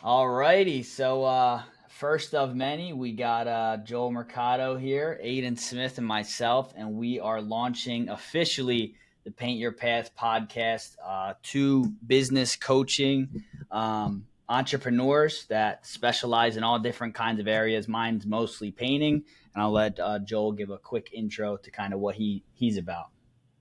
All righty. So, first of many, we got Joel Mercado here, Aiden Smith, and myself, and we are launching officially the Paint Your Path podcast to business coaching entrepreneurs that specialize in all different kinds of areas. Mine's mostly painting, and I'll let Joel give a quick intro to kind of what he's about.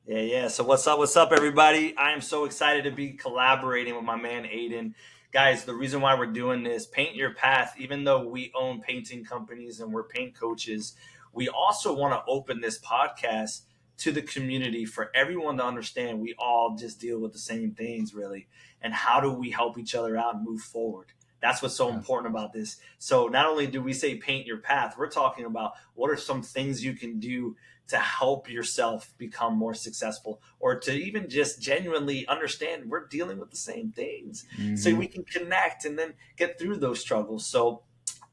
Yeah. So what's up? What's up, everybody? I am so excited to be collaborating with my man Aiden. Guys, the reason why we're doing this, Paint Your Path, even though we own painting companies and we're paint coaches, we also want to open this podcast to the community for everyone to understand we all just deal with the same things, really. And how do we help each other out and move forward? That's what's so Yeah. important about this. So not only do we say paint your path, we're talking about what are some things you can do to help yourself become more successful, or to even just genuinely understand we're dealing with the same things so Hmm. we can connect and then get through those struggles. So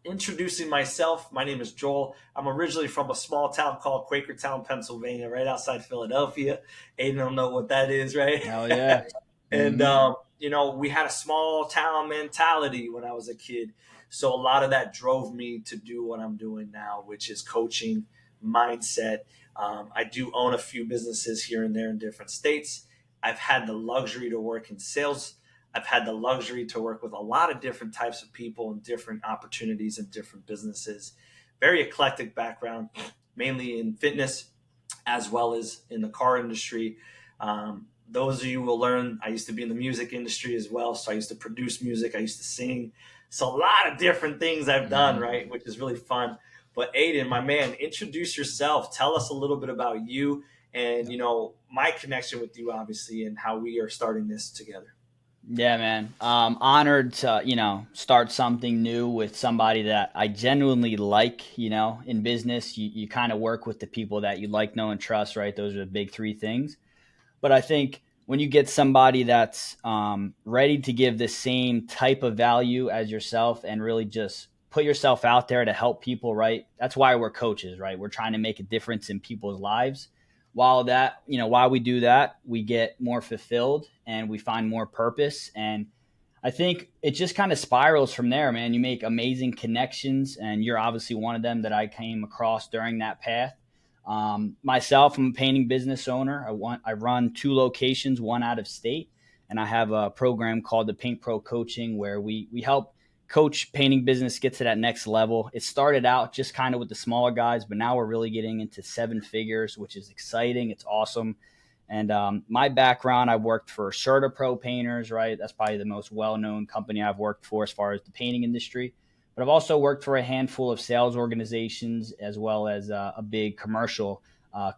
introducing myself, my name is Joel. I'm originally from a small town called Quakertown, Pennsylvania, right outside Philadelphia. Aiden don't know what that is, right? Hell yeah. And Hmm. we had a small town mentality when I was a kid. So a lot of that drove me to do what I'm doing now, which is coaching, mindset. I do own a few businesses here and there in different states. I've had the luxury to work in sales. I've had the luxury to work with a lot of different types of people and different opportunities and different businesses. Very eclectic background, mainly in fitness as well as in the car industry. Those of you will learn I used to be in the music industry as well. So I used to produce music, I used to sing. So a lot of different things I've done, Hmm. right? Which is really fun. But Aiden, my man, introduce yourself. Tell us a little bit about you and, my connection with you, obviously, and how we are starting this together. Yeah, man. Honored to, start something new with somebody that I genuinely like, in business. You kind of work with the people that you like, know, and trust, right? Those are the big three things. But I think when you get somebody that's ready to give the same type of value as yourself and really just put yourself out there to help people, right? That's why we're coaches, right? We're trying to make a difference in people's lives. While we do that, we get more fulfilled and we find more purpose. And I think it just kind of spirals from there, man. You make amazing connections, and you're obviously one of them that I came across during that path. Myself, I'm a painting business owner. I run two locations, one out of state, and I have a program called the Paint Pro Coaching where we help coach painting business get to that next level. It started out just kind of with the smaller guys, but now we're really getting into seven figures, which is exciting. It's awesome. And my background, I worked for Certa Pro Painters, right? That's probably the most well known company I've worked for as far as the painting industry. But I've also worked for a handful of sales organizations as well as a big commercial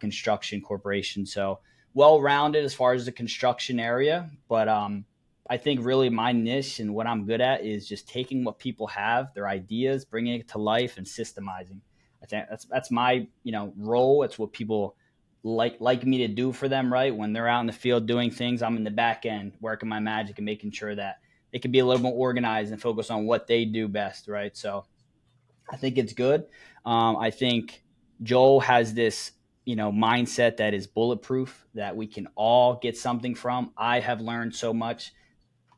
construction corporation. So well rounded as far as the construction area. But I think really my niche and what I'm good at is just taking what people have, their ideas, bringing it to life, and systemizing. I think that's my role. It's what people like me to do for them, right? When they're out in the field doing things, I'm in the back end working my magic and making sure that they can be a little more organized and focus on what they do best, right? So I think it's good. I think Joel has this, mindset that is bulletproof that we can all get something from. I have learned so much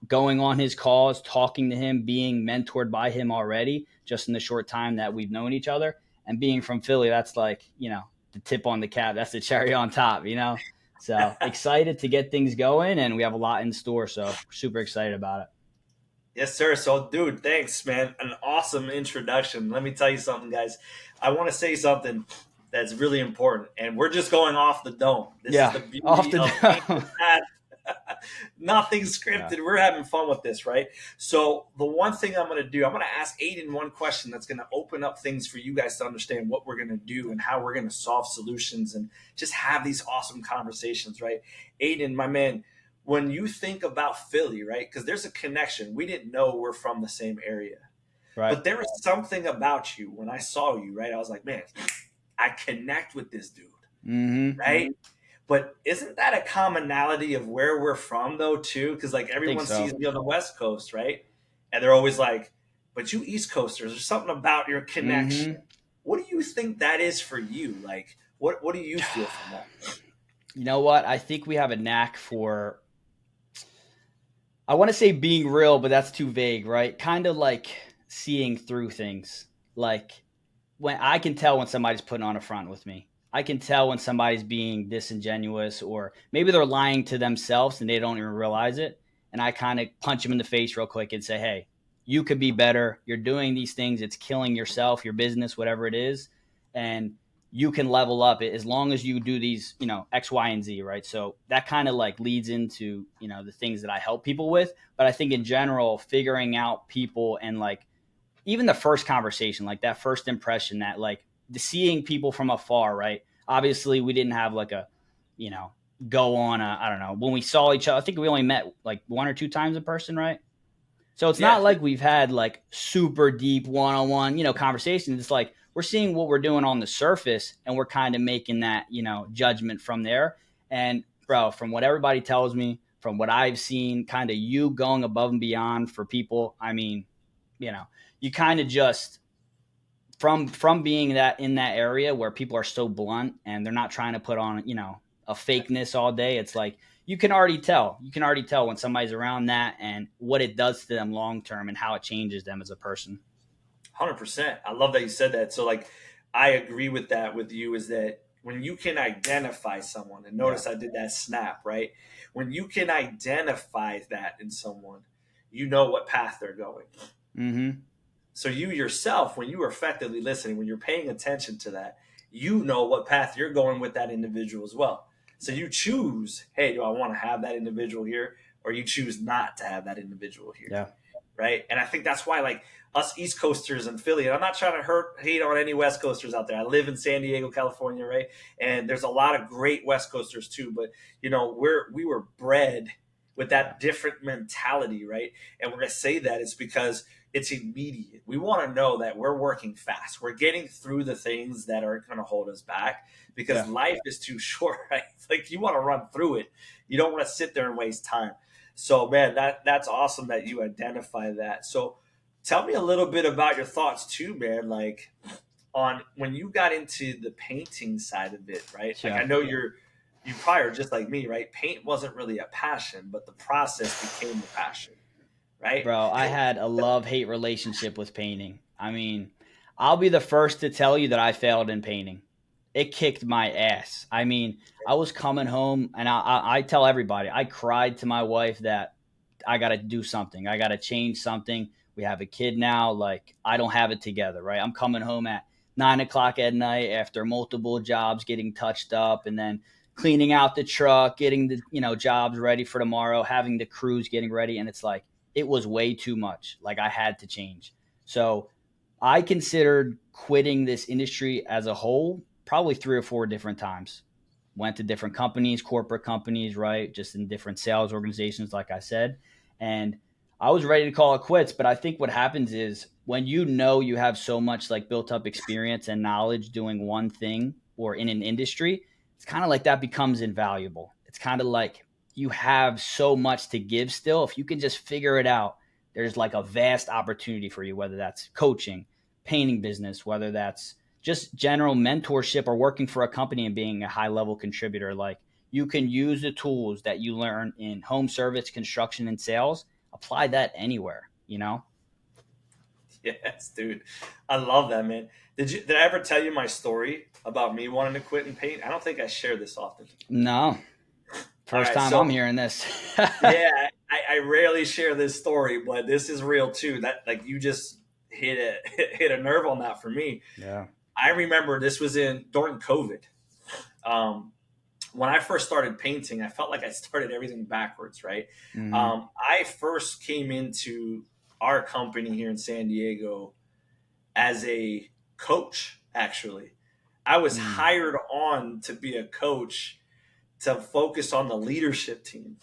going on his calls, talking to him, being mentored by him already, just in the short time that we've known each other. And being from Philly, that's like, the tip on the cap. That's the cherry on top. So excited to get things going, and we have a lot in store. So super excited about it. Yes, sir. So, dude, thanks, man. An awesome introduction. Let me tell you something, guys. I want to say something that's really important, and we're just going off the dome. This is Yeah, the off beauty the of Paint Your dome. Path. Nothing Yeah. scripted. We're having fun with this, right? So, the one thing I'm going to do, I'm going to ask Aiden one question that's going to open up things for you guys to understand what we're going to do and how we're going to solve solutions and just have these awesome conversations, right? Aiden, my man, when you think about Philly, right? Because there's a connection. We didn't know we're from the same area, Right. but there was something about you when I saw you, right? I was like, man, I connect with this dude, Mm-hmm. right? But isn't that a commonality of where we're from, though, too? Because like I think everyone so. sees me on the West Coast, right? And they're always like, but you East Coasters, there's something about your connection. Mm-hmm. What do you think that is for you? Like, what do you feel from that? You know what? I think we have a knack for I want to say being real, but that's too vague, right? Kind of like seeing through things. Like when I can tell when somebody's putting on a front with me. I can tell when somebody's being disingenuous or maybe they're lying to themselves and they don't even realize it. And I kind of punch them in the face real quick and say, "Hey, you could be better. You're doing these things. It's killing yourself, your business, whatever it is. And you can level up it as long as you do these, X, Y, and Z, right?" So that kind of like leads into, the things that I help people with. But I think in general, figuring out people and like even the first conversation, like that first impression, that like the seeing people from afar, right? Obviously, we didn't have like a, you know, go on a, I don't know, when we saw each other, I think we only met like one or two times in person, right? So it's Yeah, not like we've had like super deep one-on-one, conversations. It's like we're seeing what we're doing on the surface and we're kind of making that, judgment from there. And bro, from what everybody tells me, from what I've seen, kind of you going above and beyond for people, I mean, you know, you kind of just from being that in that area where people are so blunt and they're not trying to put on, a fakeness all day. It's like you can already tell when somebody's around that and what it does to them long term and how it changes them as a person. 100%. I love that you said that. So, like, I agree with that with you is that when you can identify someone, and Yeah. notice I did that snap, right? When you can identify that in someone, you know what path they're going. Mm-hmm. So, you yourself, when you are effectively listening, when you're paying attention to that, you know what path you're going with that individual as well. So, you choose, hey, do I want to have that individual here? Or you choose not to have that individual here, Yeah. right? And I think that's why, like, us East Coasters in Philly, and I'm not trying to hate on any West Coasters out there. I live in San Diego, California, right? And there's a lot of great West Coasters too, but we were bred with Yeah. that different mentality, right? And we're gonna say that it's because it's immediate. We want to know that we're working fast. We're getting through the things that are going to hold us back because Yeah. life is too short, right? Like you want to run through it. You don't want to sit there and waste time. So man, that's awesome that you identify that. So tell me a little bit about your thoughts too, man. Like on when you got into the painting side of it, right? Like I Yeah. know you probably are just like me, right? Paint wasn't really a passion, but the process became the passion, right? Bro, I had a love hate relationship with painting. I mean, I'll be the first to tell you that I failed in painting. It kicked my ass. I mean, I was coming home and I tell everybody, I cried to my wife that I got to do something. I got to change something. We have a kid now. Like, I don't have it together, right? I'm coming home at 9 o'clock at night after multiple jobs getting touched up and then cleaning out the truck, getting the, jobs ready for tomorrow, having the crews getting ready. And it's like, it was way too much. Like, I had to change. So I considered quitting this industry as a whole probably three or four different times. Went to different companies, corporate companies, right? Just in different sales organizations, like I said. And I was ready to call it quits. But I think what happens is when you have so much like built up experience and knowledge doing one thing or in an industry, it's kind of like that becomes invaluable. It's kind of like you have so much to give still. If you can just figure it out, there's like a vast opportunity for you, whether that's coaching, painting business, whether that's just general mentorship or working for a company and being a high level contributor. Like you can use the tools that you learn in home service, construction, and sales, apply that anywhere. Yes, dude. I love that, man. Did I ever tell you my story about me wanting to quit and paint? I don't think I share this often. No, All first right, time so I'm hearing this. yeah, I rarely share this story, but this is real too. That like you just hit a hit a nerve on that for me. Yeah. I remember this was in during COVID. Um, when I first started painting, I felt like I started everything backwards, right? Mm-hmm. I first came into our company here in San Diego as a coach, actually. I was Mm. hired on to be a coach to focus on the leadership team.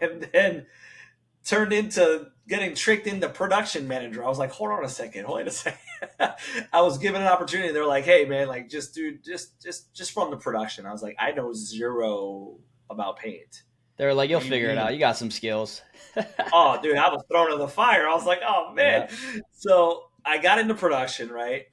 And then turned into getting tricked into production manager. I was like, hold on a second, wait a second. I was given an opportunity. They're like, hey man, like just run the production. I was like, I know zero about paint. They're like, you'll What do you figure it out. mean? You got some skills. Oh, dude, I was thrown in the fire. I was like, oh man. Yeah. So I got into production, right?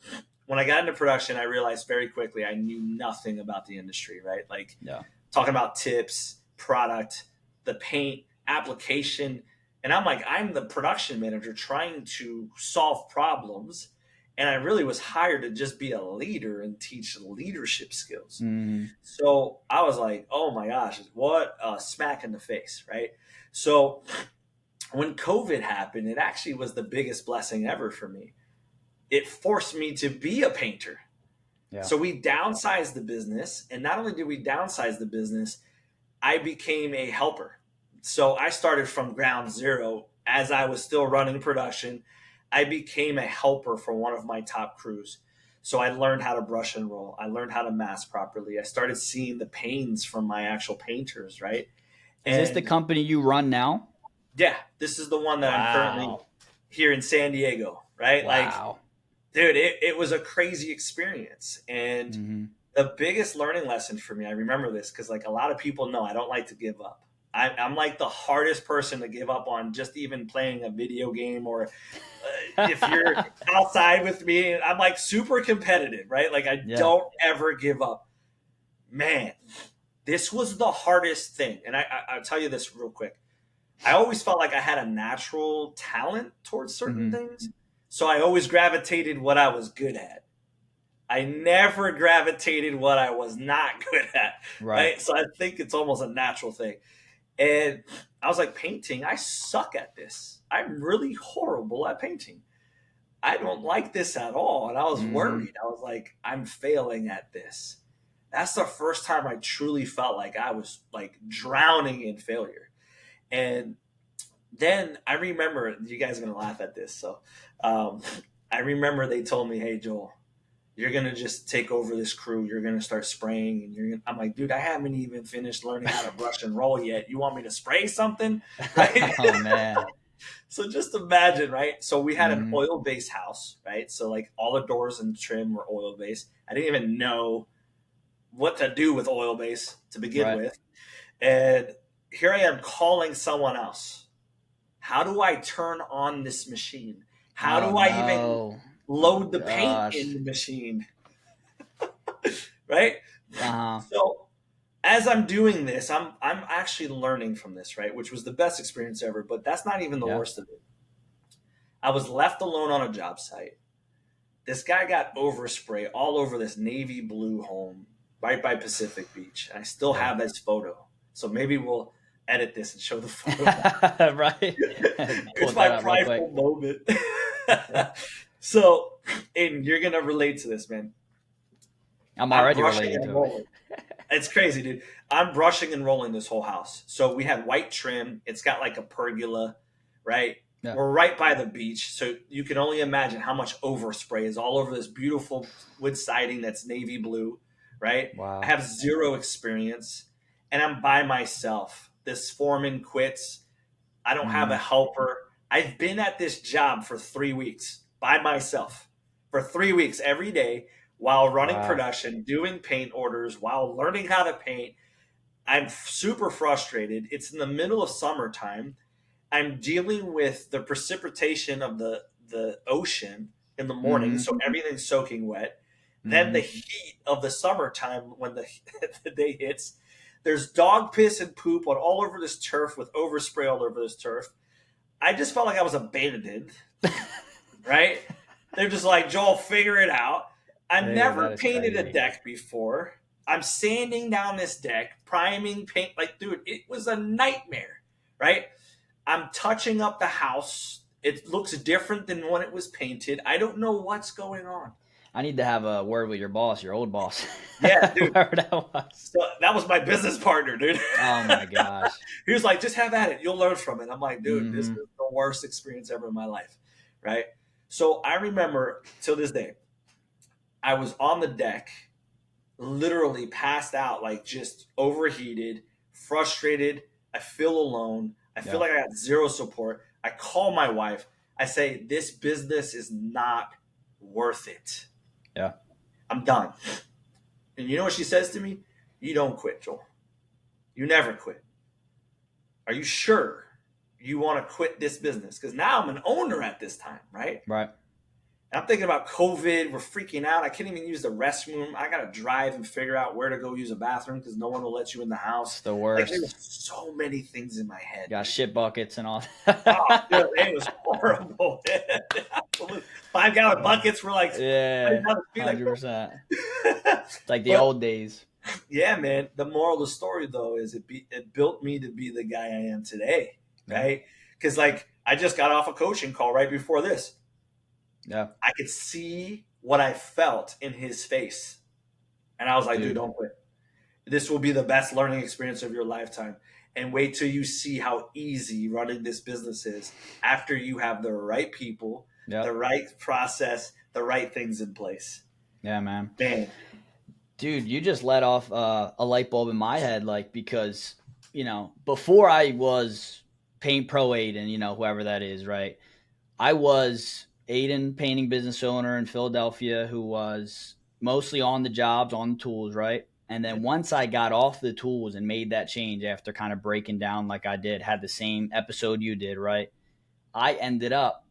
When I got into production, I realized very quickly I knew nothing about the industry, right? Like Yeah. talking about tips, product, the paint, application. And I'm like, I'm the production manager trying to solve problems. And I really was hired to just be a leader and teach leadership skills. Mm-hmm. So I was like, oh my gosh, what a smack in the face, right? So when COVID happened, it actually was the biggest blessing ever for me. It forced me to be a painter. Yeah. So we downsized the business. And not only did we downsize the business, I became a helper. So I started from ground zero as I was still running production. I became a helper for one of my top crews. So I learned how to brush and roll. I learned how to mask properly. I started seeing the pains from my actual painters, right? Is this the And company you run now? yeah, this is the one that I'm currently Wow. here in San Diego, right? Like, Wow. dude, it was a crazy experience. And Mm-hmm. the biggest learning lesson for me, I remember this because like a lot of people know I don't like to give up. I'm like the hardest person to give up on just even playing a video game or if you're outside with me, I'm like super competitive, right? Like I Yeah. don't ever give up. Man, this was the hardest thing. And I'll tell you this real quick. I always felt like I had a natural talent towards certain Mm-hmm. things. So I always gravitated what I was good at. I never gravitated what I was not good at, Right. right? So I think it's almost a natural thing. And I was like, painting, I suck at this. I'm really horrible at painting. I don't like this at all. And I was Mm-hmm. worried. I was like, I'm failing at this. That's the first time I truly felt like I was like drowning in failure. And then I remember, you guys are going to laugh at this. So um, I remember they told me, hey, Joel, you're gonna just take over this crew. You're gonna start spraying, and I'm like, dude, I haven't even finished learning how to brush and roll yet. You want me to spray something, right? Oh man. So just imagine, right? So we had an Mm-hmm. oil-based house, right? So like all the doors and trim were oil-based. I didn't even know what to do with oil-based to begin Right. with, and here I am calling someone else. How do I turn on this machine? How Oh do I even no. Oh load the paint in gosh. the machine? Right? Uh-huh. So as I'm doing this, I'm actually learning from this, right? Which was the best experience ever, but that's not even the Yeah. worst of it. I was left alone on a job site. This guy got overspray all over this navy blue home right by Pacific Beach. And I still Yeah. have this photo. So maybe we'll edit this and show the photo. Right. Pull It's that my up real quick. prideful moment. So, Aiden, you're gonna relate to this, man. I'm I'm already brushing relating and to it. rolling. It's crazy, dude. I'm brushing and rolling this whole house. So we had white trim. It's got like a pergola, right? Yeah. We're right by the beach. So you can only imagine how much overspray is all over this beautiful wood siding that's navy blue, right? I Wow. have zero experience and I'm by myself. This foreman quits. I don't have a Mm-hmm. helper. I've been at this job for 3 weeks by myself for 3 weeks every day while running Wow. production, doing paint orders, while learning how to paint. I'm super frustrated. It's in the middle of summertime. I'm dealing with the precipitation of the ocean in the morning, Mm-hmm. so everything's soaking wet. Then the Mm-hmm. heat of the summertime when the, the day hits. There's dog piss and poop on all over this turf with overspray all over this turf. I just felt like I was abandoned, right? They're just like, Joel, figure it out. I've Dude, never that is painted a crazy. deck before. I'm sanding down this deck, priming paint. Like, dude, it was a nightmare, right? I'm touching up the house. It looks different than when it was painted. I don't know what's going on. I need to have a word with your boss, your old boss. Yeah, dude. Whoever that was. So that was my business partner, dude. Oh my gosh. He was like, just have at it. You'll learn from it. I'm like, dude, this is Mm-hmm. the worst experience ever in my life, right? So I remember till this day, I was on the deck, literally passed out, like just overheated, frustrated. I feel alone. I feel Yeah. like I got zero support. I call my wife. I say, this business is not worth it. Yeah. I'm done. And you know what she says to me? You don't quit, Joel. You never quit. Are you sure you want to quit this business? Because now I'm an owner at this time, right? Right. I'm thinking about COVID. We're freaking out. I can't even use the restroom. I gotta drive and figure out where to go use a bathroom because no one will let you in the house. It's the Like there were worst. so many things in my head, Got dude. shit buckets and all. Oh, dude, it was horrible. Absolute 5 gallon buckets were like right Yeah, down the street, like. 100%. It's like the But old days. yeah, man. The moral of the story, though, is it built me to be the guy I am today, Yeah, right? Because like I just got off a coaching call right before this. yeah, I could see what I felt in his face, and I was like, "Dude, dude. don't quit. This will be the best learning experience of your lifetime." And wait till you see how easy running this business is after you have the right people, the Yep. right process, the right things in place. Yeah, man. Man, Dude, you just let off a light bulb in my head, like because before I was Paint Pro Aiden, whoever that is, right? I was Aiden, painting business owner in Philadelphia, who was mostly on the jobs, on the tools, right? And yeah, then once I got off the tools and made that change after kind of breaking down like I did, had the same episode you did, right? I ended up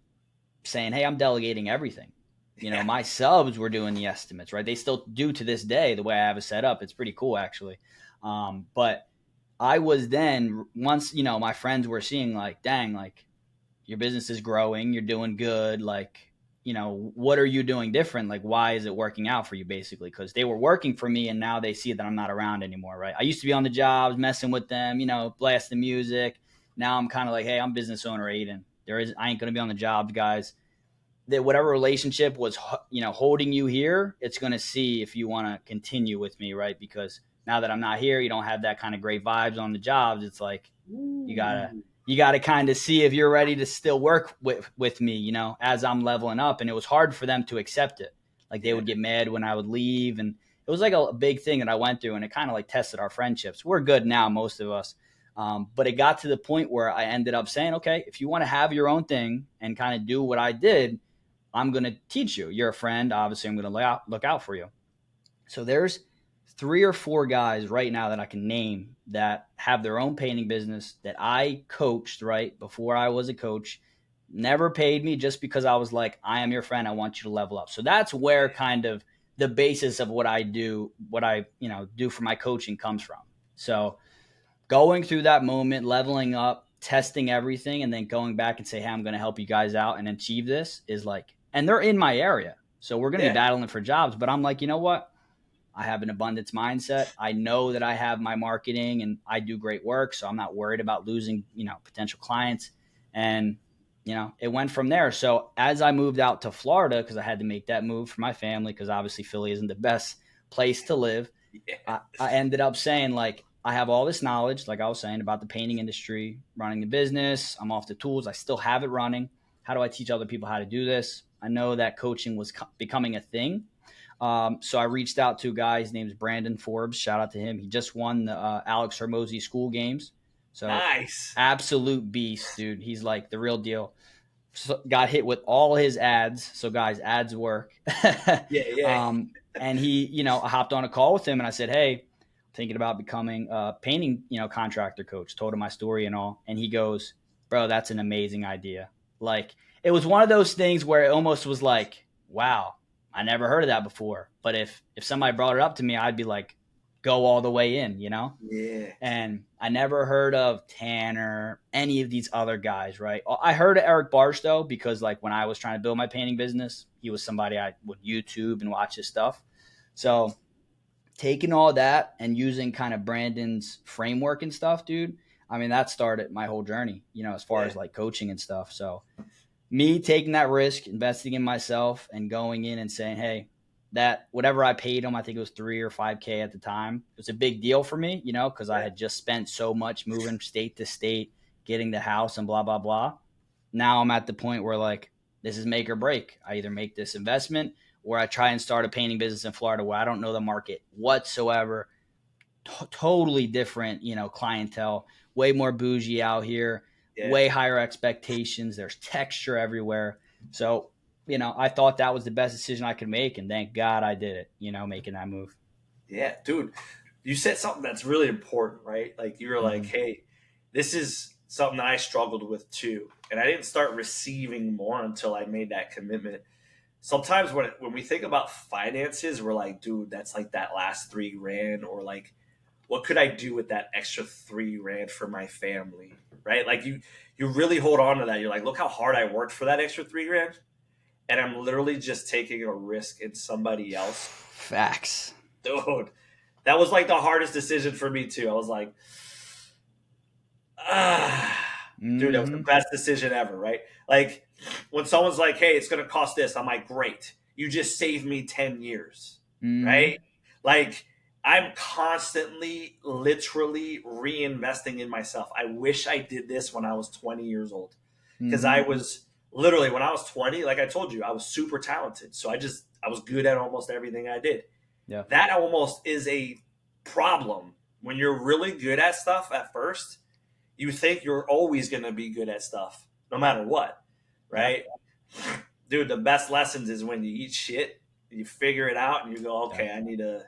saying, hey, I'm delegating everything. yeah, My subs were doing the estimates, right? They still do to this day the way I have it set up. It's pretty cool, actually. But I was then, once, my friends were seeing, like, dang, like, your business is growing, you're doing good, like, what are you doing different? Like, why is it working out for you, basically? Because they were working for me and now they see that I'm not around anymore, right? I used to be on the jobs, messing with them, blasting music. Now I'm kind of like, hey, I'm business owner Aiden. I ain't going to be on the jobs, guys. That whatever relationship was holding you here, it's going to see if you want to continue with me, right? Because now that I'm not here, you don't have that kind of great vibes on the jobs. It's like you gotta ooh, you gotta kind of see if you're ready to still work with me, as I'm leveling up. And it was hard for them to accept it. Like they yeah, would get mad when I would leave, and it was like a big thing that I went through, and it kind of like tested our friendships. We're good now, most of us. But it got to the point where I ended up saying, okay, if you want to have your own thing and kind of do what I did, I'm going to teach you. You're a friend. Obviously, I'm going to look out for you. So there's 3 or 4 guys right now that I can name that have their own painting business that I coached right before I was a coach. Never paid me, just because I was like, I am your friend. I want you to level up. So that's where kind of the basis of what I do, do for my coaching comes from. So going through that moment, leveling up, testing everything, and then going back and say, hey, I'm going to help you guys out and achieve this is like, and they're in my area. So we're going to be yeah, battling for jobs. But I'm like, you know what? I have an abundance mindset. I know that I have my marketing and I do great work. So I'm not worried about losing, potential clients. And, it went from there. So as I moved out to Florida, because I had to make that move for my family, because obviously Philly isn't the best place to live, yeah, I ended up saying, like, I have all this knowledge, like I was saying, about the painting industry, running the business. I'm off the tools. I still have it running. How do I teach other people how to do this? I know that coaching was becoming a thing. So I reached out to a guy. His name's Brandon Forbes. Shout out to him. He just won the Alex Hermosi School Games. So nice. absolute beast, dude. He's like the real deal. So got hit with all his ads. So guys, ads work. Yeah, yeah, And he, I hopped on a call with him and I said, hey, I'm thinking about becoming a painting, contractor coach. Told him my story and all. And he goes, bro, that's an amazing idea. Like it was one of those things where it almost was like, wow, I never heard of that before. But if somebody brought it up to me, I'd be like, go all the way in. yeah, And I never heard of Tanner, any of these other guys, right? I heard of Eric Barstow because, like, when I was trying to build my painting business, he was somebody I would YouTube and watch his stuff. So, taking all that and using kind of Brandon's framework and stuff, dude, I mean, that started my whole journey, as far yeah, as like coaching and stuff. So, me taking that risk, investing in myself, and going in and saying, hey, that whatever I paid him, I think it was 3 or 5K at the time. It was a big deal for me, because I yeah, had just spent so much moving state to state, getting the house and blah, blah, blah. Now I'm at the point where like this is make or break. I either make this investment or I try and start a painting business in Florida where I don't know the market whatsoever. Totally different, clientele, way more bougie out here, yeah, way higher expectations. There's texture everywhere. So, I thought that was the best decision I could make. And thank God I did it, making that move. yeah, dude. You said something that's really important, right? Like you were like, Mm-hmm. hey, this is something that I struggled with too, and I didn't start receiving more until I made that commitment. sometimes when we think about finances, we're like, dude, that's like that last 3 grand, or like, what could I do with that extra 3 grand for my family, right? Like you really hold on to that. You're like, look how hard I worked for that extra 3 grand, and I'm literally just taking a risk in somebody else. Facts. Dude, that was like the hardest decision for me too. I was like, dude, that was the Mm-hmm. best decision ever, right? Like when someone's like, hey, it's gonna cost this, I'm like, great. You just saved me 10 years, Mm-hmm. right? Like I'm constantly literally reinvesting in myself. I wish I did this when I was 20 years old. Because Mm-hmm. I was literally when I was 20, like I told you, I was super talented. So I was good at almost everything I did. Yeah. That almost is a problem when you're really good at stuff at first. You think you're always going to be good at stuff no matter what, Yeah. right? Dude, the best lessons is when you eat shit, you figure it out, and you go, Yeah. okay, I need to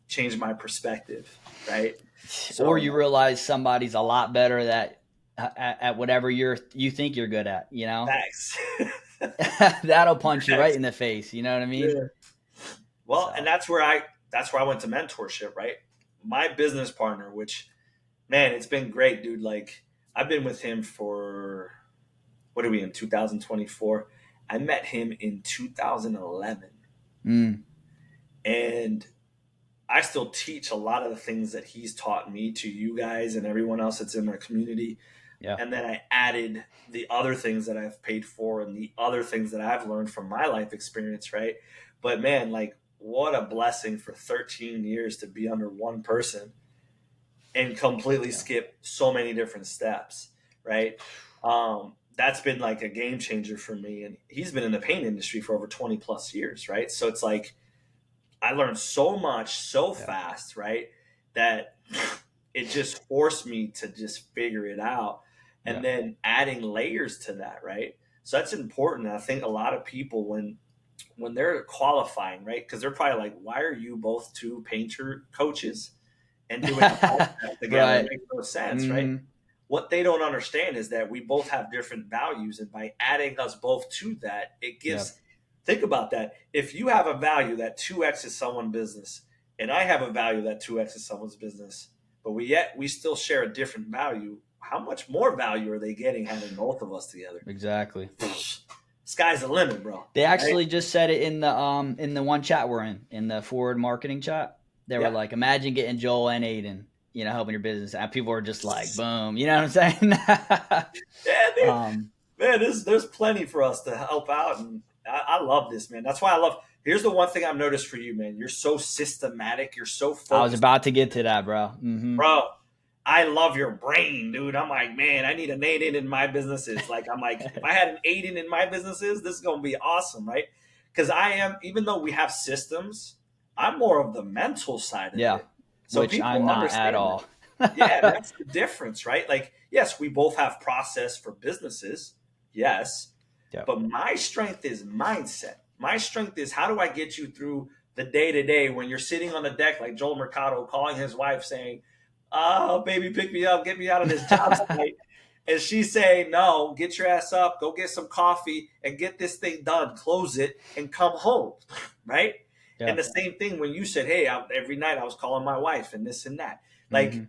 change my perspective, right? Or So you realize somebody's a lot better at whatever you think you're good at, you know? facts. That'll punch you right Facts. in the face, you know what I mean? Yeah. Well, and So, that's where I went to mentorship, right? My business partner, which man, it's been great, dude. Like I've been with him for what are we in 2024? I met him in 2011, mm, and I still teach a lot of the things that he's taught me to you guys and everyone else that's in our community. yeah. And then I added the other things that I've paid for and the other things that I've learned from my life experience, right? But man, like what a blessing for 13 years to be under one person and completely Yeah. skip so many different steps, right? That's been like a game changer for me. And he's been in the paint industry for over 20 plus years, right? So it's like I learned so much so Yeah. fast, right? That it just forced me to just figure it out and Yeah. then adding layers to that, right? So that's important. I think a lot of people when they're qualifying, right? Because they're probably like, why are you both two painter coaches and doing a podcast together? It Right. makes no sense, right? Mm-hmm. What they don't understand is that we both have different values, and by adding us both to that, it Yeah. gives. Think about that. If you have a value that 2x is someone's business, and I have a value that 2x is someone's business, but we still share a different value, how much more value are they getting having both of us together? Exactly. Sky's the limit, bro. They Right? actually just said it in the one chat we're in the forward marketing chat. They were Yeah. like, imagine getting Joel and Aiden, helping your business. And people were just like, boom, you know what I'm saying? Yeah, dude. um, Man, there's plenty for us to help out, and I love this, man. That's why I love. Here's the one thing I've noticed for you, man. You're so systematic. You're so I was focused, about to get to that, bro. Mm-hmm. bro. I love your brain, dude. I'm like, man, I need an Aiden in my businesses. Like, I'm like, if I had an Aiden in my businesses, this is gonna be awesome, right? Because I am, even though we have systems, I'm more of the mental side of Yeah, it. So which I'm people not at understand that. all. Yeah, that's the difference, right? Like, yes, we both have process for businesses. Yes. Yeah. But my strength is mindset. My strength is how do I get you through the day to day when you're sitting on the deck like Joel Mercado calling his wife saying, oh, baby, pick me up, get me out of this job site. And she's saying, no, get your ass up, go get some coffee and get this thing done, close it, and come home. Right? Yeah. And the same thing when you said, hey, every night I was calling my wife and this and that. Like, Mm-hmm.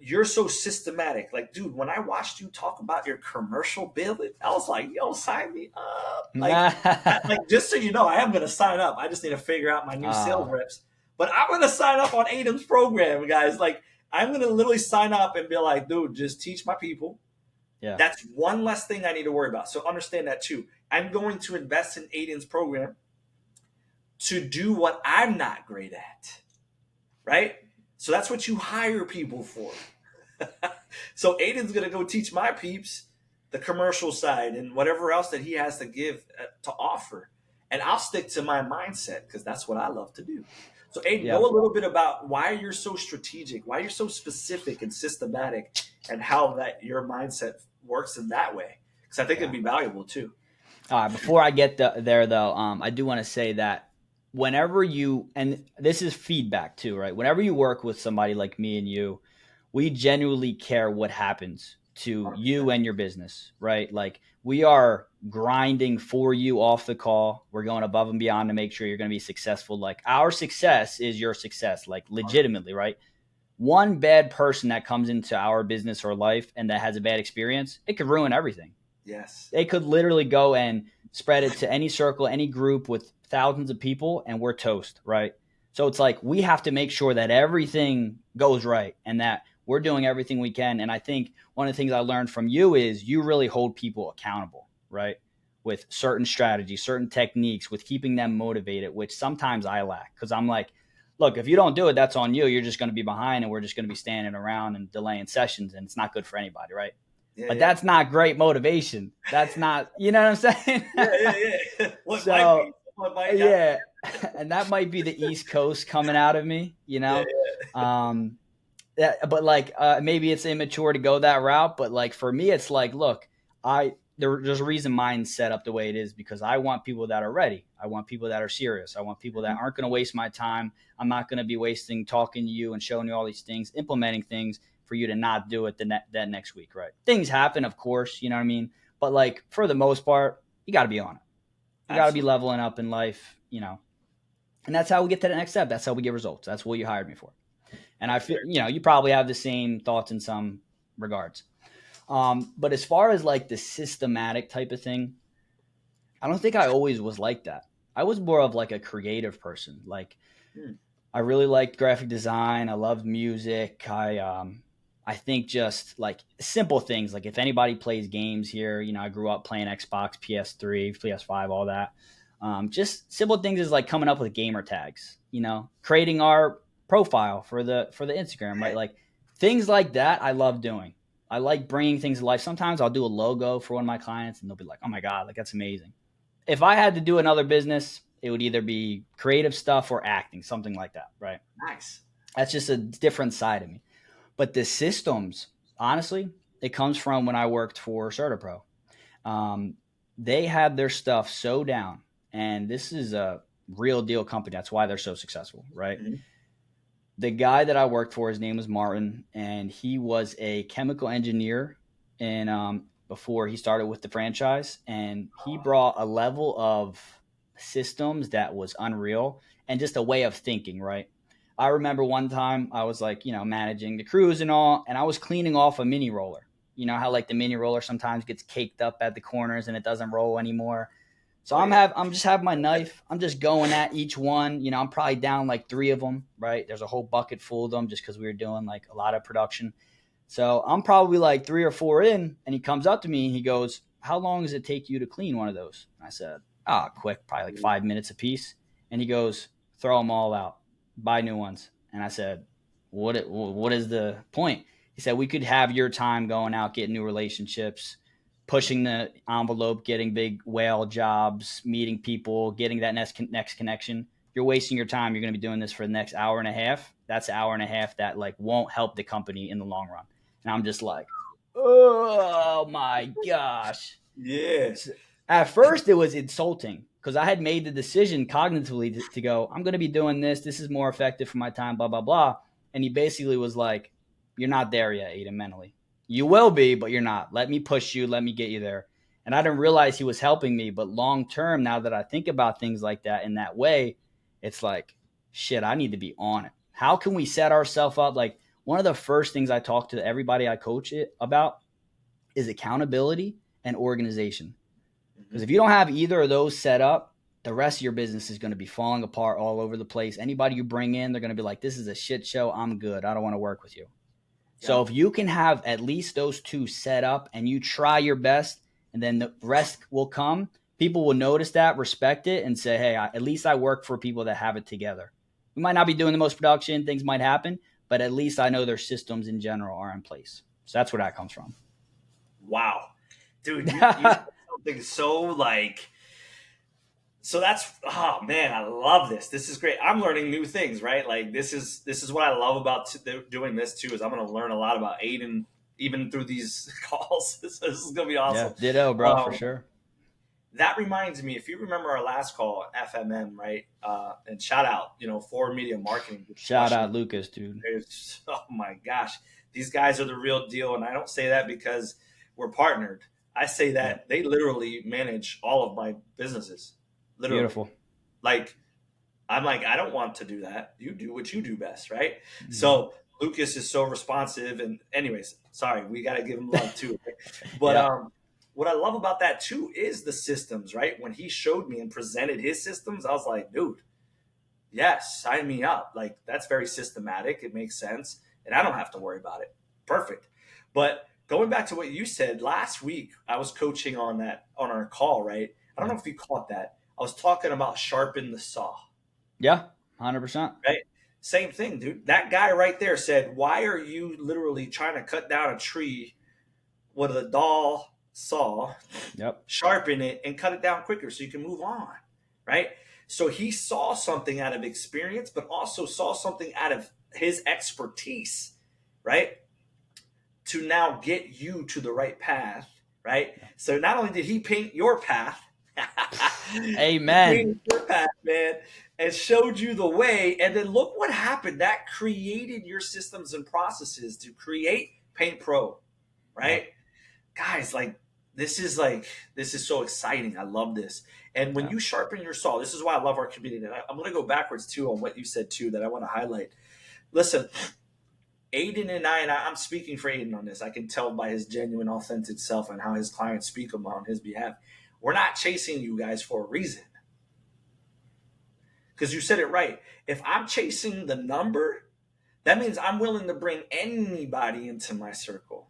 you're so systematic. Like, dude, when I watched you talk about your commercial billing, I was like, yo, sign me up. Like just so you know, I am going to sign up. I just need to figure out my new sales Ah, reps. But I'm going to sign up on Aiden's program, guys. Like, I'm going to literally sign up and be like, dude, just teach my people. yeah. That's one less thing I need to worry about. So understand that too. I'm going to invest in Aiden's program to do what I'm not great at, right? So that's what you hire people for. So Aiden's going to go teach my peeps the commercial side and whatever else that he has to give to offer. And I'll stick to my mindset because that's what I love to do. So Aiden, Yeah. go a little bit about why you're so strategic, why you're so specific and systematic, and how that your mindset works in that way. Because I think Yeah. it'd be valuable too. All right. Before I get there, though, I do want to say that whenever and this is feedback too, right? Whenever you work with somebody like me and you, we genuinely care what happens to you 100%. and your business, right? Like we are grinding for you off the call. We're going above and beyond to make sure you're going to be successful. Like our success is your success, like 100%. legitimately, right? One bad person that comes into our business or life and that has a bad experience, it could ruin everything. Yes. They could literally go and spread it to any circle, any group with thousands of people, and we're toast, right? So it's like we have to make sure that everything goes right and that we're doing everything we can. And I think one of the things I learned from you is you really hold people accountable, right? With certain strategies, certain techniques, with keeping them motivated, which sometimes I lack because I'm like, look, if you don't do it, that's on you. You're just going to be behind and we're just going to be standing around and delaying sessions, and it's not good for anybody, right? Yeah, But yeah. that's not great motivation. That's not, you know what I'm saying? Yeah, yeah, yeah. What might So, be? What might not be? yeah. And that might be the East Coast coming out of me, you Yeah, know? Um, but like maybe it's immature to go that route, but like for me it's like, look, there's a reason mine's set up the way it is because I want people that are ready. I want people that are serious. I want people yeah. that aren't going to waste my time. I'm not going to be wasting talking to you and showing you all these things, implementing things for you to not do it that next week, right? Things happen, of course, you know what I mean? But like for the most part, you got to be on it. You got to be Absolutely. leveling up in life, you know. And that's how we get to the next step. That's how we get results. That's what you hired me for. And I That's feel, very you know, you probably have the same thoughts in some regards. But as far as like the systematic type of thing, I don't think I always was like that. I was more of like a creative person. Like true. I really liked graphic design. I loved music. I think just like simple things. Like if anybody plays games here, you know, I grew up playing Xbox, PS3, PS5, all that. Just simple things is like coming up with gamer tags. You know, creating our profile for the Instagram, right? Like things like that. I love doing. I like bringing things to life. Sometimes I'll do a logo for one of my clients, and they'll be like, "Oh my god, like that's amazing." If I had to do another business, it would either be creative stuff or acting, something like that, right? Nice. That's just a different side of me. But the systems, honestly, it comes from when I worked for CertaPro. Um, they had their stuff so down, and this is a real deal company. That's why they're so successful, right? Mhm. The guy that I worked for, his name was Martin, and he was a chemical engineer. And before he started with the franchise, and he brought a level of systems that was unreal and just a way of thinking. Right. I remember one time I was like, you know, managing the crews and all, and I was cleaning off a mini roller. You know how like the mini roller sometimes gets caked up at the corners and it doesn't roll anymore. So Oh yeah. I'm just having my knife. I'm just going at each one. You know, I'm probably down like three of them. Right, there's a whole bucket full of them just because we were doing like a lot of production. So I'm probably like three or four in, and he comes up to me and he goes, "How long does it take you to clean one of those?" And I said, "Ah, quick, probably like 5 minutes a piece." And he goes, "Throw them all out, buy new ones." And I said, What is the point?" He said, "We could have your time going out, getting new relationships, pushing the envelope, getting big whale jobs, meeting people, getting that next connection. You're wasting your time. You're going to be doing this for the next hour and a half. That's an hour and a half that like won't help the company in the long run." And I'm just like, oh my gosh. Yeah. So at first, it was insulting because I had made the decision cognitively to go, I'm going to be doing this. This is more effective for my time, blah, blah, blah. And he basically was like, "You're not there yet, Aiden, mentally. You will be, but you're not. Let me push you. Let me get you there." And I didn't realize he was helping me. But long term, now that I think about things like that in that way, it's like, shit, I need to be on it. How can we set ourselves up? Like, one of the first things I talk to everybody I coach it about is accountability and organization. Because Mhm. if you don't have either of those set up, the rest of your business is going to be falling apart all over the place. Anybody you bring in, they're going to be like, "This is a shit show. I'm good. I don't want to work with you." So Yep. if you can have at least those two set up and you try your best, and then the rest will come, people will notice that, respect it, and say, "Hey, at least I work for people that have it together." We might not be doing the most production, things might happen, but at least I know their systems in general are in place. So that's where that comes from. Wow, dude, you said something so like so that's oh man, I love this. This is great. I'm learning new things, right? Like this is what I love about doing this too. Is I'm going to learn a lot about Aiden even through these calls. This is going to be Yeah, awesome. ditto, bro, for Um, sure. that reminds me, if you remember our last call, FMM, right? And shout out, for media marketing, just Shout crushing out Lucas, dude. it. Oh my gosh, these guys are the real deal. And I don't say that because we're partnered. I say Yeah. that they literally manage all of my businesses. Literally. Beautiful. Like, I'm like, I don't want to do that. You do what you do best, right? Hmm. So Lucas is so responsive. And anyways, sorry, we got to give him love too. Right? But Yeah. what I love about that too is the systems, right? When he showed me and presented his systems, I was like, dude, yes, sign me up. Like, that's very systematic. It makes sense. And I don't have to worry about it. Perfect. But going back to what you said last week, I was coaching on that on our call, right? I don't Yeah. know if you caught that. I was talking about sharpen the saw, Yeah. 100%. right? Same thing, dude. That guy right there said, why are you literally trying to cut down a tree with a dull saw, Yep. sharpen it, and cut it down quicker so you can move on, right? So he saw something out of experience, but also saw something out of his expertise, right? To now get you to the right path, right? Yeah. So not only did he paint your path, he Amen. painted your path, man, and showed you the way. And then look what happened. That created your systems and processes to create Paint Pro, Yeah. right? Guys, like this is so exciting. I love this. And when Yeah. you sharpen your saw, this is why I love our community. And I'm going to go backwards too on what you said too that I want to highlight. Listen, Aiden and I'm speaking for Aiden on this. I can tell by his genuine, authentic self and how his clients speak on his behalf. We're not chasing you guys for a reason. Because you said it right. If I'm chasing the number, that means I'm willing to bring anybody into my circle.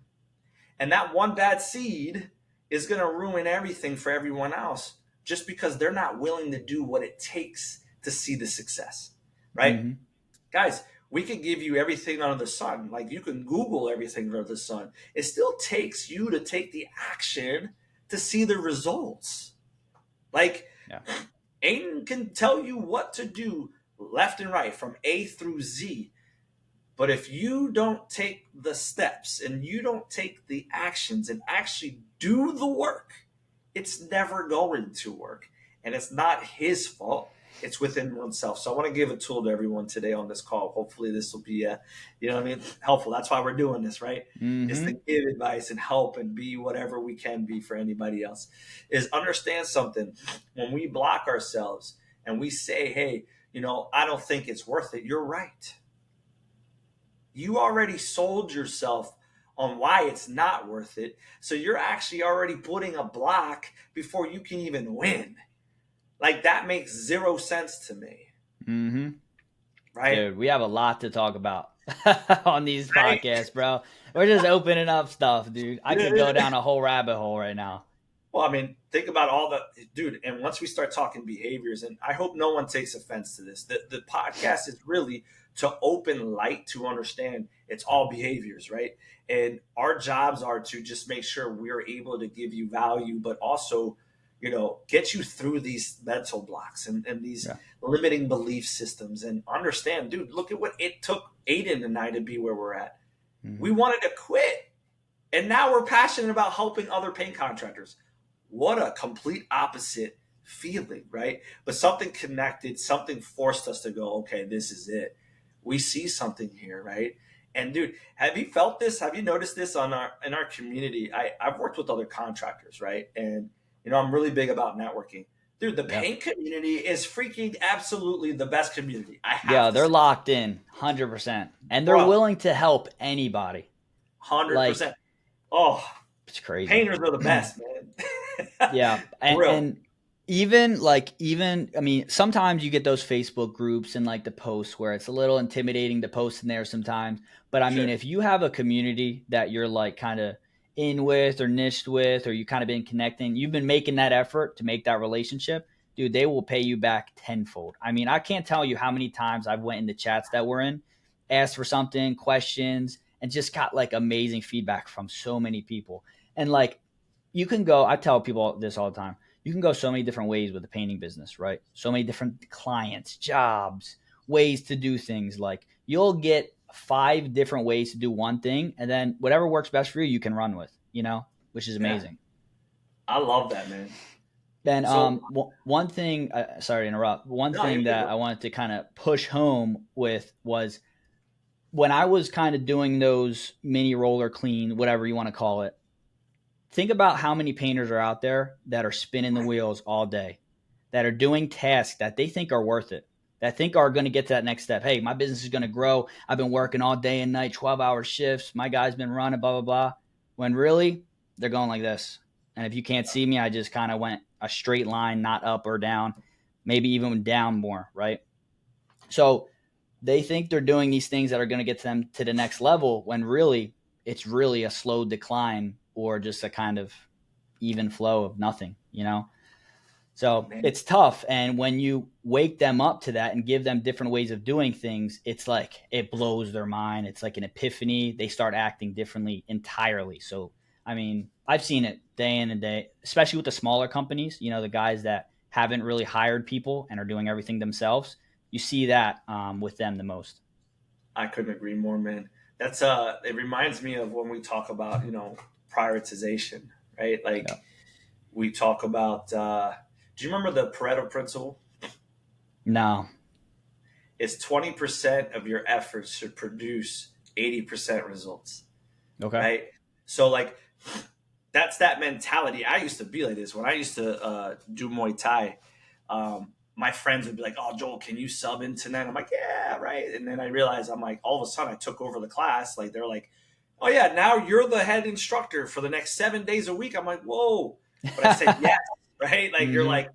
And that one bad seed is going to ruin everything for everyone else just because they're not willing to do what it takes to see the success, right? Hmm. Guys, we can give you everything under the sun. Like, you can Google everything under the sun. It still takes you to take the action to see the results. Like, Yeah. Aiden can tell you what to do left and right from A through Z. But if you don't take the steps and you don't take the actions and actually do the work, it's never going to work. And it's not his fault. It's within oneself. So I want to give a tool to everyone today on this call. Hopefully this will be, helpful. That's why we're doing this, right? Is to Hmm. give advice and help and be whatever we can be for anybody else. Is understand something. When we block ourselves and we say, hey, I don't think it's worth it. You're right. You already sold yourself on why it's not worth it. So you're actually already putting a block before you can even win. Like, that makes zero sense to me, Hmm. right? Dude, we have a lot to talk about on these Right? podcasts, bro. We're just opening up stuff, dude. I could go down a whole rabbit hole right now. Well, I mean, think about all the dude. And once we start talking behaviors, and I hope no one takes offense to this, the podcast is really to open light to understand it's all behaviors, right? And our jobs are to just make sure we're able to give you value, but also, get you through these mental blocks and these Yeah. limiting belief systems and understand, dude, look at what it took Aiden and I to be where we're at. We Hmm. wanted to quit. And now we're passionate about helping other paint contractors. What a complete opposite feeling, right? But something connected, something forced us to go, okay, this is it. We see something here, right? And dude, have you felt this? Have you noticed this in our community? I've worked with other contractors, right? And I'm really big about networking. Dude, the Yeah. paint community is freaking absolutely the best community. I Yeah, have to they're say, locked in 100%. And they're bro, willing to help anybody. Like, 100%. Oh, it's crazy. painters are the best, man. Yeah, For and real. even I mean, sometimes you get those Facebook groups and like the posts where it's a little intimidating to post in there sometimes. But I mean, Sure. if you have a community that you're like kind of in with or niched with, or you kind of been connecting, you've been making that effort to make that relationship, dude, they will pay you back tenfold. I mean, I can't tell you how many times I've went into chats that we're in, asked for something, questions, and just got like amazing feedback from so many people. And like you can go, I tell people this all the time. You can go so many different ways with the painting business, right? So many different clients, jobs, ways to do things. Like you'll get 5 different ways to do one thing, and then whatever works best for you, you can run with, which is Yeah. amazing. I love that, man. Then So one thing, sorry to interrupt. One no, you're thing good, that bro. I wanted to kind of push home with was when I was kind of doing those mini roller clean, whatever you want to call it, think about how many painters are out there that are spinning the wheels all day, that are doing tasks that they think are worth it, that think are going to get to that next step. Hey, my business is going to grow. I've been working all day and night, 12-hour shifts. My guy's been running, blah, blah, blah. When really they're going like this. And if you can't see me, I just kind of went a straight line, not up or down, maybe even down more, right? So they think they're doing these things that are going to get them to the next level when really it's really a slow decline or just a kind of even flow of nothing, you know? So Man, it's tough. And when you wake them up to that and give them different ways of doing things, it's like it blows their mind. It's like an epiphany. They start acting differently entirely. So, I mean, I've seen it day in and day, especially with the smaller companies, you know, the guys that haven't really hired people and are doing everything themselves. You see that with them the most. I couldn't agree more, man. That's it reminds me of when we talk about, prioritization, right? Yeah. Like we talk about do you remember the Pareto principle? No. It's 20% of your efforts should produce 80% results, Okay. right? So like that's that mentality. I used to be like this when I used to do Muay Thai. My friends would be like, "Oh, Joel, can you sub in tonight?" I'm like, "Yeah, right." And then I realized I'm like, all of a sudden, I took over the class. Like they're like, "Oh yeah, now you're the head instructor for the next 7 days a week." I'm like, "Whoa!" But I said yes, right? Like you're Hmm. like,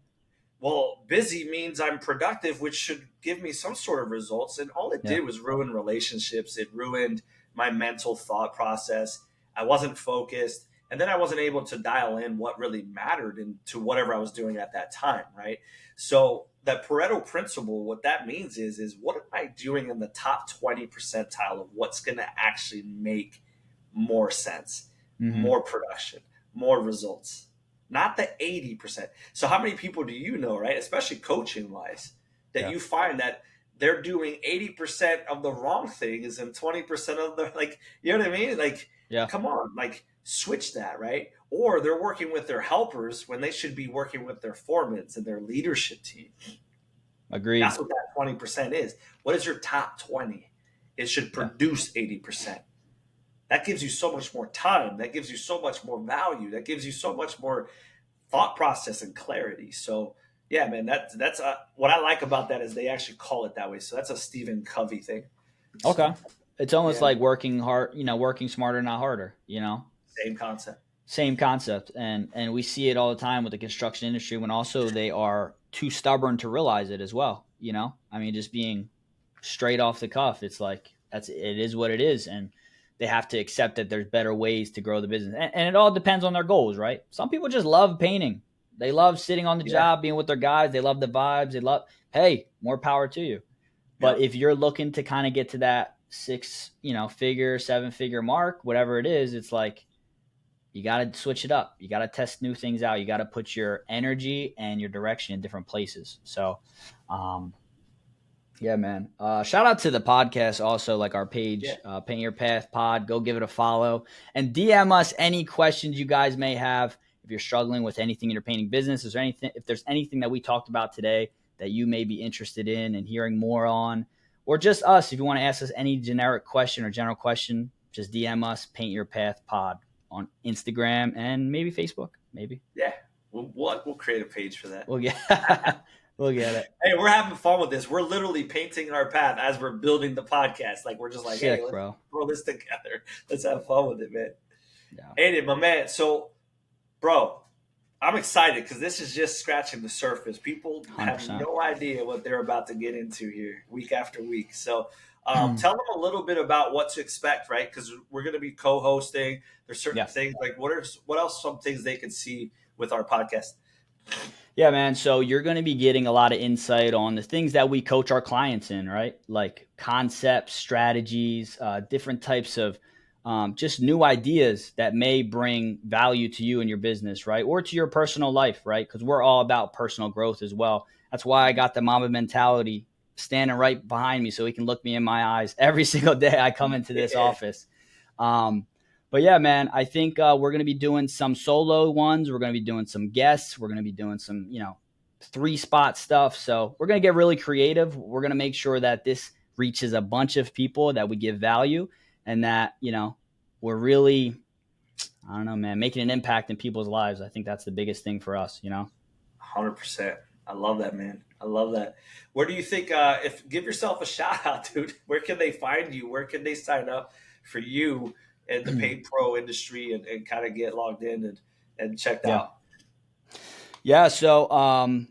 well, busy means I'm productive, which should give me some sort of results. And all it Yeah. did was ruin relationships. It ruined my mental thought process. I wasn't focused. And then I wasn't able to dial in what really mattered into whatever I was doing at that time, right? So that Pareto principle, what that means is what am I doing in the top 20 percentile of what's going to actually make more sense, Hmm. more production, more results, not the 80%. So how many people do you know, right? Especially coaching wise, that Yeah. you find that they're doing 80% of the wrong things and 20% of the like, you know what I mean? Like, Yeah. come on, like switch that, right? Or they're working with their helpers when they should be working with their foremans and their leadership team. Agreed. That's what that 20% is. What is your top 20? It should Yeah. produce 80%. That gives you so much more time. That gives you so much more value. That gives you so much more thought process and clarity. So yeah, man, that's what I like about that is they actually call it that way. So that's a Stephen Covey thing. Okay. So It's almost yeah, like working hard, you know, working smarter, not harder, you know? same concept. Same concept. And we see it all the time with the construction industry when also they are too stubborn to realize it as well, you know? I mean, just being straight off the cuff, it's like it is what it is. And they have to accept that there's better ways to grow the business. And it all depends on their goals, right? Some people just love painting. They love sitting on the Yeah, job, being with their guys. They love the vibes. They love, hey, more power to you. yeah, But if you're looking to kind of get to that six, you know, figure, 7-figure mark, whatever it is, it's like you got to switch it up. You got to test new things out. You got to put your energy and your direction in different places. So, um, yeah, man. Shout out to the podcast also, like our yeah. page, Paint Your Path Pod. Go give it a follow and DM us any questions you guys may have. If you're struggling with anything in your painting business, is there anything? If there's anything that we talked about today that you may be interested in and hearing more on, or just us, if you want to ask us any generic question or general question, just DM us. Paint Your Path Pod on Instagram and maybe Facebook. Maybe Yeah. We'll create a page for that. we'll get we'll get it. Hey, we're having fun with this. We're literally painting our path as we're building the podcast. Like we're just like, hey, Sick, let's bro. throw this together. Let's have fun with it, man. Yeah, Aiden, my man. So, bro, I'm excited because this is just scratching the surface. People one hundred have percent. no idea what they're about to get into here week after week. So, tell them a little bit about what to expect, right? Because we're going to be co-hosting. There's certain Yeah. things like what else? Some things they can see with our podcast. Yeah, man. So you're going to be getting a lot of insight on the things that we coach our clients in, right? Like concepts, strategies, different types of just new ideas that may bring value to you and your business, right? Or to your personal life, right? Because we're all about personal growth as well. That's why I got the Mamba mentality standing right behind me so he can look me in my eyes every single day I come into this Yeah, office. Um, but yeah, man, I think we're going to be doing some solo ones. We're going to be doing some guests. We're going to be doing some, you know, 3-spot stuff. So we're going to get really creative. We're going to make sure that this reaches a bunch of people, that we give value, and that, we're really, I don't know, man, making an impact in people's lives. I think that's the biggest thing for us. 100%. I love that, man. I love that. Where do you think, if give yourself a shout out, dude, where can they find you? Where can they sign up for you in the paid pro industry and kind of get logged in and checked Yeah. out? Yeah. So,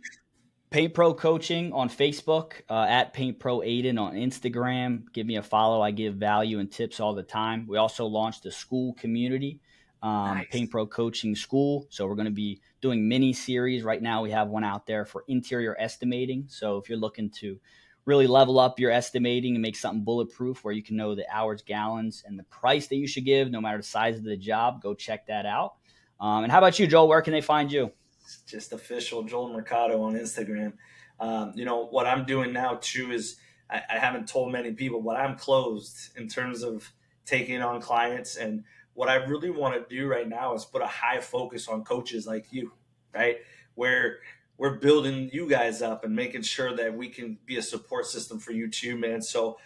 Paint Pro Coaching on Facebook, at Paint Pro Aiden on Instagram. Give me a follow. I give value and tips all the time. We also launched a school community, Paint Nice. Pro Coaching School. So we're going to be doing mini series. Right now, we have one out there for interior estimating. So if you're looking to really level up your estimating and make something bulletproof where you can know the hours, gallons, and the price that you should give, no matter the size of the job, go check that out. And how about you, Joel? Where can they find you? Just official Joel Mercado on Instagram. What I'm doing now too is I haven't told many people, but I'm closed in terms of taking on clients. And what I really want to do right now is put a high focus on coaches like you, right? Where we're building you guys up and making sure that we can be a support system for you too, man. So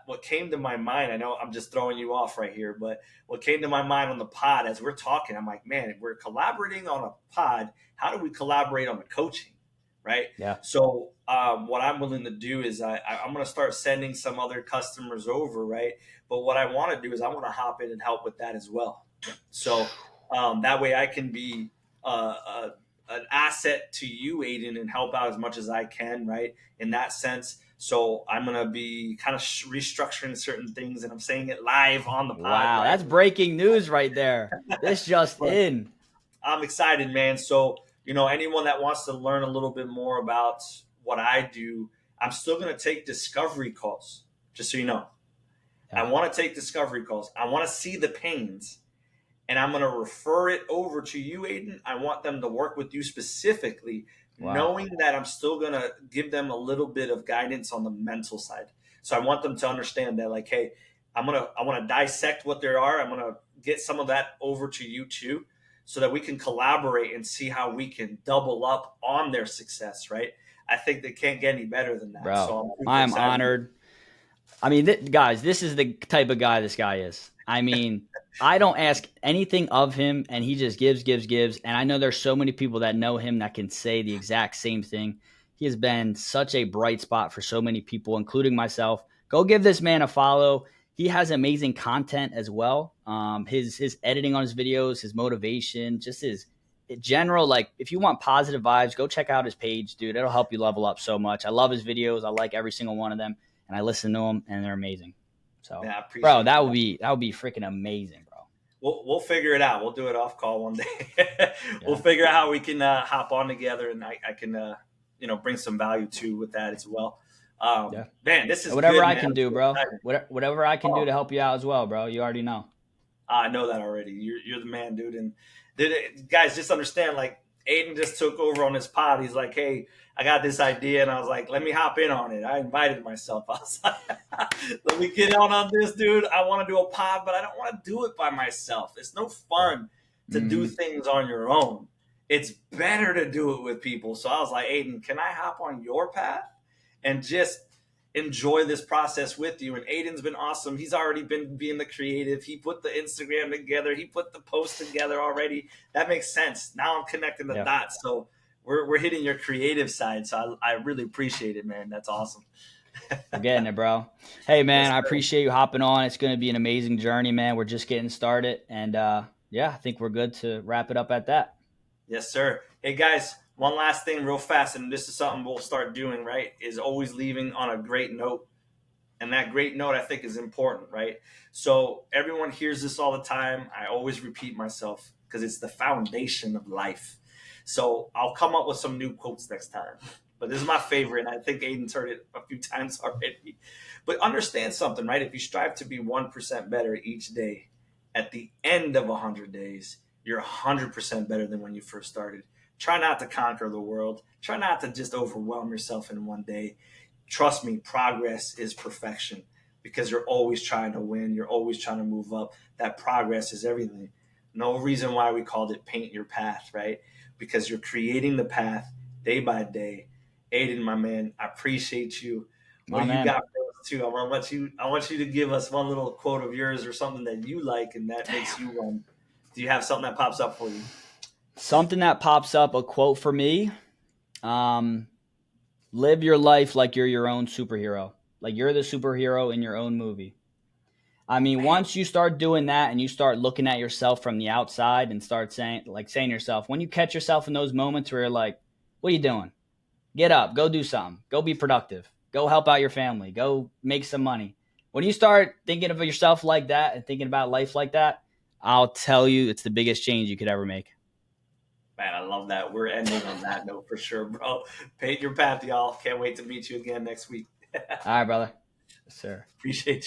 what came to my mind, I know I'm just throwing you off right here, but what came to my mind on the pod as we're talking, I'm like, man, we're collaborating on a pod. How do we collaborate on the coaching, right? Yeah. So what I'm willing to do is I'm going to start sending some other customers over, right? But what I want to do is I want to hop in and help with that as well. So that way I can be an asset to you, Aiden, and help out as much as I can, right? In that sense. So I'm going to be kind of restructuring certain things, and I'm saying it live on the pod, Wow, right? that's breaking news right there. This just But in. I'm excited, man. So, anyone that wants to learn a little bit more about what I do, I'm still going to take discovery calls, just so you know. I Yeah. want to take discovery calls. I want to see the pains, and I'm going to refer it over to you, Aiden. I want them to work with you specifically, Wow. knowing that I'm still going to give them a little bit of guidance on the mental side. So I want them to understand that, like, hey, I want to dissect what there are. I'm going to get some of that over to you too, so that we can collaborate and see how we can double up on their success. Right? I think they can't get any better than that. Bro, So I'm super I am excited. honored. I mean, guys, this is the type of guy this guy is. I mean, I don't ask anything of him, and he just gives, gives, gives. And I know there's so many people that know him that can say the exact same thing. He has been such a bright spot for so many people, including myself. Go give this man a follow. He has amazing content as well. His editing on his videos, his motivation, just his general, like, if you want positive vibes, go check out his page, dude. It'll help you level up so much. I love his videos. I like every single one of them, and I listen to them, and they're amazing. So, Yeah, I bro, appreciate that that. would be freaking amazing, bro. We'll figure it out. We'll do it off call one day. We'll Yeah, figure out how we can hop on together, and I can bring some value to with that as well. yeah. Man, this is Whatever good, I man. can I'm do, so bro. excited. Whatever I can do Oh, to help you out as well, bro. You already know. I know that already. You're the man, dude. And guys, just understand, like, Aiden just took over on his pod. He's like, hey, I got this idea, and I was like, let me hop in on it. I invited myself. I was like, let me get on this, dude. I want to do a pod, but I don't want to do it by myself. It's no Yeah. fun to do Mm-hmm. things on your own. It's better to do it with people. So I was like, Aiden, can I hop on your path and just enjoy this process with you? And Aiden's been awesome. He's already been being the creative. He put the Instagram together. He put the post together already. That makes sense. Now I'm connecting the Yeah. dots. So we're hitting your creative side. So I really appreciate it, man. That's awesome. We're getting it, bro. Hey, Yes, man, I sir. appreciate you hopping on. It's going to be an amazing journey, man. We're just getting started. And yeah, I think we're good to wrap it up at that. Yes, sir. Hey, guys, one last thing real fast, and this is something we'll start doing, right? Is always leaving on a great note. And that great note, I think, is important, right? So everyone hears this all the time. I always repeat myself because it's the foundation of life. So I'll come up with some new quotes next time. But this is my favorite, and I think Aiden's heard it a few times already. But understand something, right? If you strive to be 1% better each day, at the end of 100 days, you're 100% better than when you first started. Try not to conquer the world. Try not to just overwhelm yourself in one day. Trust me, progress is perfection because you're always trying to win. You're always trying to move up. That progress is everything. No reason why we called it paint your path, right? Because you're creating the path day by day. Aiden, my man, I appreciate you. What My do you man. got for us too. I want you to give us one little quote of yours or something that you like and that makes Damn. you run. Do you have something that pops up for you? Something that pops up, a quote for me. Um, Live your life like you're your own superhero. Like you're the superhero in your own movie. I mean, Bam. once you start doing that and you start looking at yourself from the outside and start saying to yourself, when you catch yourself in those moments where you're like, what are you doing? Get up, go do something, go be productive, go help out your family, go make some money. When you start thinking of yourself like that and thinking about life like that, I'll tell you it's the biggest change you could ever make. Man, I love that. We're ending on that note for sure, bro. Paint your path, y'all. Can't wait to meet you again next week. All right, brother. Yes, sir. Appreciate you.